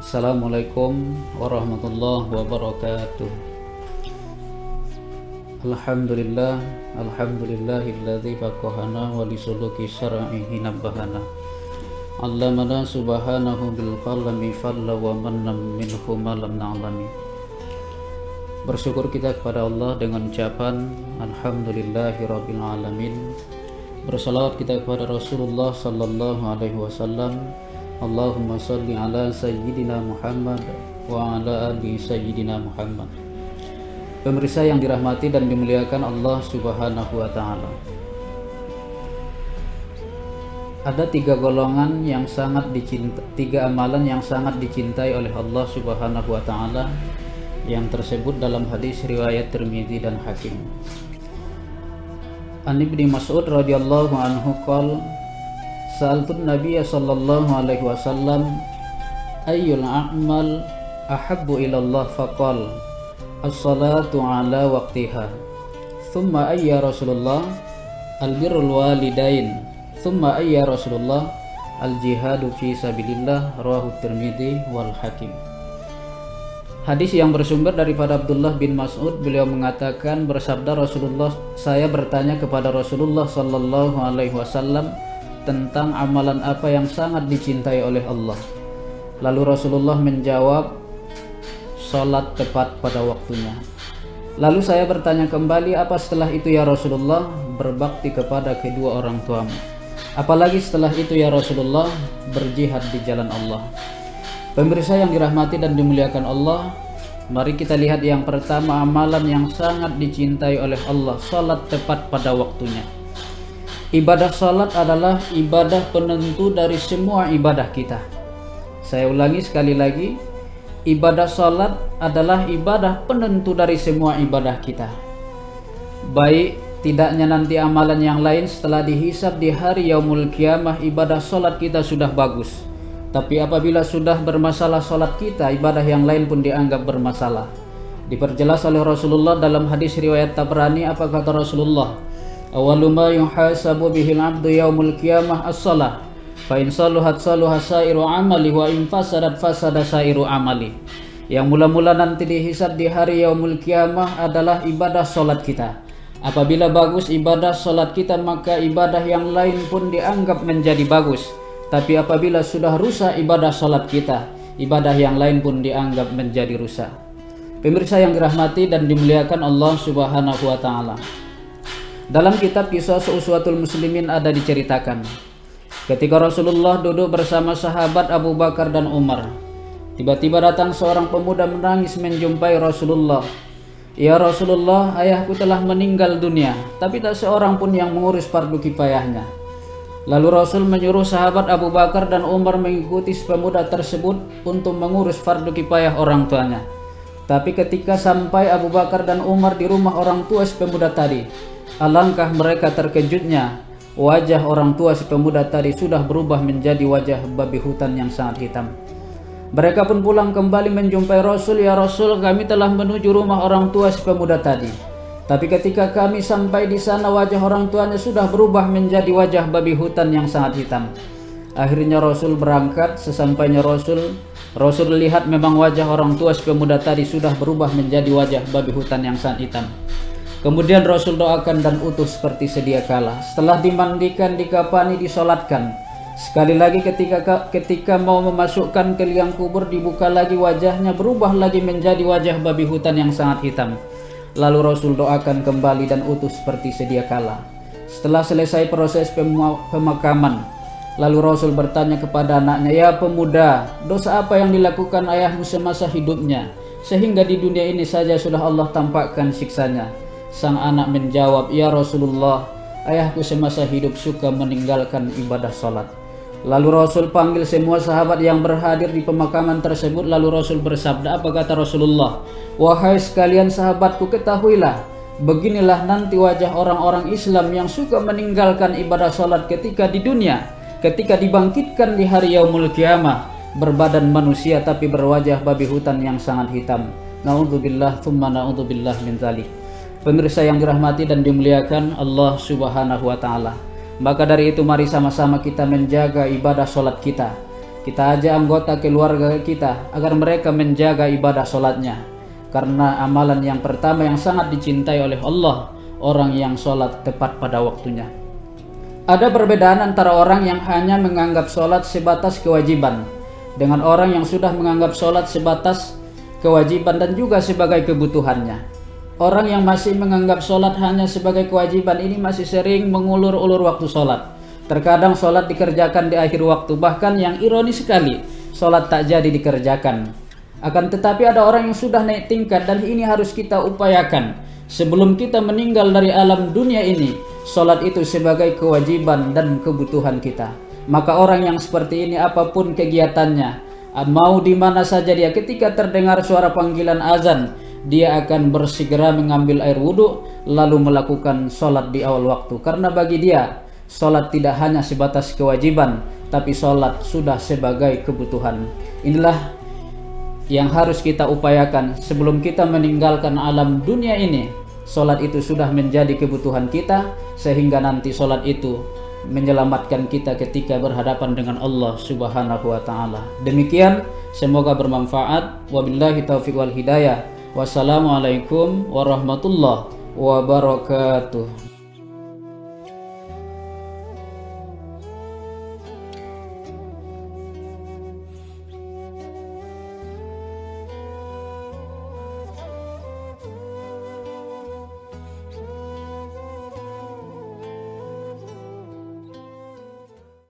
Assalamualaikum warahmatullahi wabarakatuh. Alhamdulillahilladzi faqahana wa lisuluki syar'ihi nabbahana. Allamana subhanahu bil qalami falla wa manna minhu ma lam na'lami. Bersyukur kita kepada Allah dengan ucapan alhamdulillahirabbil alamin. Bersalawat kita kepada Rasulullah sallallahu alaihi wasallam. Allahumma salli ala sayyidina Muhammad wa ala ali sayyidina Muhammad. Pemirsa yang dirahmati dan dimuliakan Allah Subhanahu wa taala. Ada tiga golongan yang sangat dicintai, tiga amalan yang sangat dicintai oleh Allah Subhanahu wa taala yang tersebut dalam hadis riwayat Tirmidzi dan Hakim. An Ibnu Mas'ud radhiyallahu anhu qala Sa'altun Nabiya sallallahu alaihi wasallam ayyul a'mal ahabbu ilallah faqal as-salatu ala waqtiha thumma ayya Rasulullah al-birrul walidain thumma ayya Rasulullah al-jihadu fi sabilillah rawahu Tirmidzi wal Hakim. Hadis yang bersumber daripada Abdullah bin Mas'ud, beliau mengatakan bersabda Rasulullah, saya bertanya kepada Rasulullah sallallahu alaihi wasallam tentang amalan apa yang sangat dicintai oleh Allah. Lalu Rasulullah menjawab, salat tepat pada waktunya. Lalu saya bertanya kembali, apa setelah itu ya Rasulullah? Berbakti kepada kedua orang tuamu. Apalagi setelah itu ya Rasulullah? Berjihad di jalan Allah. Pemirsa yang dirahmati dan dimuliakan Allah, mari kita lihat yang pertama, amalan yang sangat dicintai oleh Allah, salat tepat pada waktunya. Ibadah salat adalah ibadah penentu dari semua ibadah kita. Saya ulangi sekali lagi, ibadah salat adalah ibadah penentu dari semua ibadah kita. Baik tidaknya nanti amalan yang lain setelah dihisab di hari yaumul qiyamah, ibadah salat kita sudah bagus. Tapi apabila sudah bermasalah salat kita, ibadah yang lain pun dianggap bermasalah. Diperjelas oleh Rasulullah dalam hadis riwayat Tabrani, apa kata Rasulullah? Awwalu ma yuhasabu bihil 'abdu yaumul qiyamah as-shalah. Fa in saluhat saluha sairu amali wa in fasadat fasada sairu amali. Yang mula-mula nanti dihisab di hari yaumul qiyamah adalah ibadah salat kita. Apabila bagus ibadah salat kita, maka ibadah yang lain pun dianggap menjadi bagus. Tapi apabila sudah rusak ibadah salat kita, ibadah yang lain pun dianggap menjadi rusak. Pemirsa yang dirahmati dan dimuliakan Allah Subhanahu wa taala. Dalam kitab Kisah Uswatul Muslimin ada diceritakan, ketika Rasulullah duduk bersama sahabat Abu Bakar dan Umar, tiba-tiba datang seorang pemuda menangis menjumpai Rasulullah. Ya Rasulullah, ayahku telah meninggal dunia, tapi tak seorang pun yang mengurus fardu kifayahnya. Lalu Rasul menyuruh sahabat Abu Bakar dan Umar mengikuti pemuda tersebut untuk mengurus fardu kifayah orang tuanya. Tapi ketika sampai Abu Bakar dan Umar di rumah orang tua si pemuda tadi, alangkah mereka terkejutnya, wajah orang tua si pemuda tadi sudah berubah menjadi wajah babi hutan yang sangat hitam. Mereka pun pulang kembali menjumpai Rasul, ya Rasul, kami telah menuju rumah orang tua si pemuda tadi. Tapi ketika kami sampai di sana, wajah orang tuanya sudah berubah menjadi wajah babi hutan yang sangat hitam. Akhirnya Rasul berangkat. Sesampainya Rasul lihat memang wajah orang tua si pemuda tadi sudah berubah menjadi wajah babi hutan yang sangat hitam. Kemudian Rasul doakan dan utus seperti sedia kala. Setelah dimandikan, dikafani, disolatkan. Sekali lagi ketika mau memasukkan ke liang kubur, dibuka lagi wajahnya, berubah lagi menjadi wajah babi hutan yang sangat hitam. Lalu Rasul doakan kembali dan utus seperti sedia kala. Setelah selesai proses pemakaman, lalu Rasul bertanya kepada anaknya, ya pemuda, dosa apa yang dilakukan ayahmu semasa hidupnya, sehingga di dunia ini saja sudah Allah tampakkan siksanya? Sang anak menjawab, ya Rasulullah, ayahku semasa hidup suka meninggalkan ibadah salat. Lalu Rasul panggil semua sahabat yang berhadir di pemakaman tersebut. Lalu Rasul bersabda, apa kata Rasulullah? Wahai sekalian sahabatku, ketahuilah, beginilah nanti wajah orang-orang Islam yang suka meninggalkan ibadah salat ketika di dunia. Ketika dibangkitkan di hari yaumul qiyamah, berbadan manusia tapi berwajah babi hutan yang sangat hitam. Na'udzubillah tsumma na'udzubillah min dzalik. Pemirsa yang dirahmati dan dimuliakan Allah Subhanahu wa taala. Maka dari itu mari sama-sama kita menjaga ibadah salat kita. Kita ajak anggota keluarga kita agar mereka menjaga ibadah sholatnya, karena amalan yang pertama yang sangat dicintai oleh Allah, orang yang sholat tepat pada waktunya. Ada perbedaan antara orang yang hanya menganggap sholat sebatas kewajiban dengan orang yang sudah menganggap sholat sebatas kewajiban dan juga sebagai kebutuhannya. Orang yang masih menganggap sholat hanya sebagai kewajiban ini masih sering mengulur-ulur waktu sholat. Terkadang sholat dikerjakan di akhir waktu, bahkan yang ironis sekali, sholat tak jadi dikerjakan. Akan tetapi ada orang yang sudah naik tingkat, dan ini harus kita upayakan. Sebelum kita meninggal dari alam dunia ini, sholat itu sebagai kewajiban dan kebutuhan kita. Maka orang yang seperti ini, apapun kegiatannya, mau di mana saja dia, ketika terdengar suara panggilan azan, dia akan bersegera mengambil air wudhu lalu melakukan sholat di awal waktu. Karena bagi dia, sholat tidak hanya sebatas kewajiban, tapi sholat sudah sebagai kebutuhan. Inilah yang harus kita upayakan sebelum kita meninggalkan alam dunia ini. Sholat itu sudah menjadi kebutuhan kita, sehingga nanti sholat itu menyelamatkan kita ketika berhadapan dengan Allah Subhanahu wa ta'ala. Demikian, semoga bermanfaat. Wabillahi taufiq wal hidayah. Wassalamualaikum warahmatullahi wabarakatuh.